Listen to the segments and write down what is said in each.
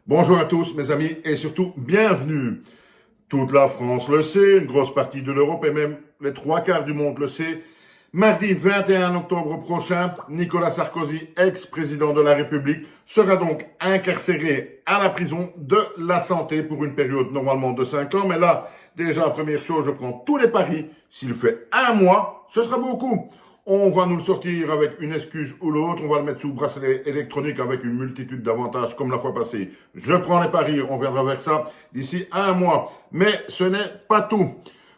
Bonjour à tous mes amis et surtout bienvenue. Toute la France le sait, une grosse partie de l'Europe et même les trois quarts du monde le sait. Mardi 21 octobre prochain, Nicolas Sarkozy, ex-président de la République, sera donc incarcéré à la prison de la Santé pour une période normalement de 5 ans. Mais là, déjà, première chose, je prends tous les paris. S'il fait un mois, ce sera beaucoup. On va nous le sortir avec une excuse ou l'autre. On va le mettre sous bracelet électronique avec une multitude d'avantages comme la fois passée. Je prends les paris, on viendra vers ça d'ici un mois. Mais ce n'est pas tout.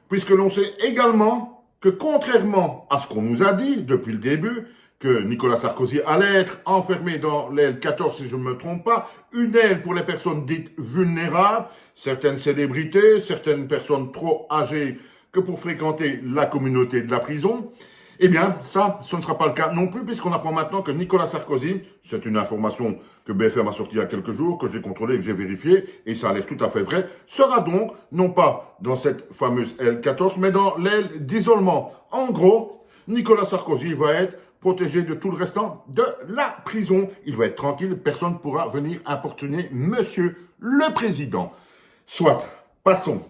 Puisque l'on sait également que contrairement à ce qu'on nous a dit depuis le début, que Nicolas Sarkozy allait être enfermé dans l'aile 14, si je ne me trompe pas, une aile pour les personnes dites vulnérables, certaines célébrités, certaines personnes trop âgées que pour fréquenter la communauté de la prison. Eh bien, ça, ce ne sera pas le cas non plus, puisqu'on apprend maintenant que Nicolas Sarkozy, c'est une information que BFM a sortie il y a quelques jours, que j'ai contrôlée, que j'ai vérifiée, et ça a l'air tout à fait vrai, sera donc, non pas dans cette fameuse L14, mais dans l'aile d'isolement. En gros, Nicolas Sarkozy va être protégé de tout le restant de la prison. Il va être tranquille, personne ne pourra venir importuner Monsieur le Président. Soit, passons.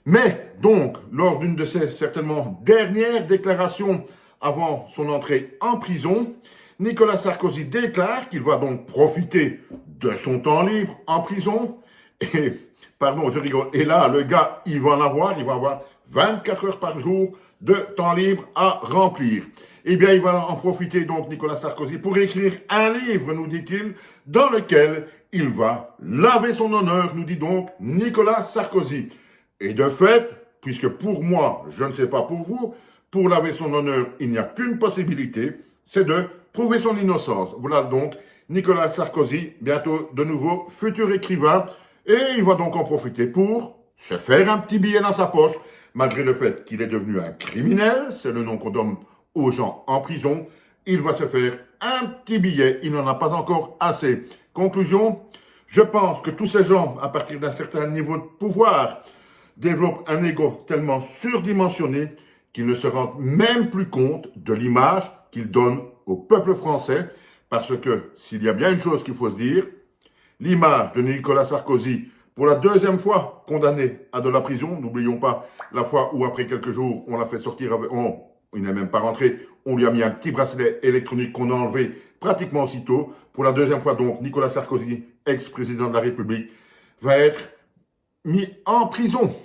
Mais donc, lors d'une de ses certainement dernières déclarations avant son entrée en prison, Nicolas Sarkozy déclare qu'il va donc profiter de son temps libre en prison. Et, pardon, je rigole. Et là, le gars, il va avoir 24 heures par jour de temps libre à remplir. Eh bien, il va en profiter donc, Nicolas Sarkozy, pour écrire un livre, nous dit-il, dans lequel il va laver son honneur, nous dit donc Nicolas Sarkozy. Et de fait, puisque pour moi, je ne sais pas pour vous, pour laver son honneur, il n'y a qu'une possibilité, c'est de prouver son innocence. Voilà donc Nicolas Sarkozy, bientôt de nouveau futur écrivain, et il va donc en profiter pour se faire un petit billet dans sa poche, malgré le fait qu'il est devenu un criminel, c'est le nom qu'on donne aux gens en prison, il va se faire un petit billet, il n'en a pas encore assez. Conclusion, je pense que tous ces gens, à partir d'un certain niveau de pouvoir, développent un ego tellement surdimensionné qu'ils ne se rendent même plus compte de l'image qu'ils donnent au peuple français, parce que s'il y a bien une chose qu'il faut se dire, l'image de Nicolas Sarkozy, pour la deuxième fois condamné à de la prison, n'oublions pas la fois où après quelques jours on l'a fait sortir, il n'est même pas rentré, on lui a mis un petit bracelet électronique qu'on a enlevé pratiquement aussitôt. Pour la deuxième fois donc, Nicolas Sarkozy, ex-président de la République, va être mis en prison.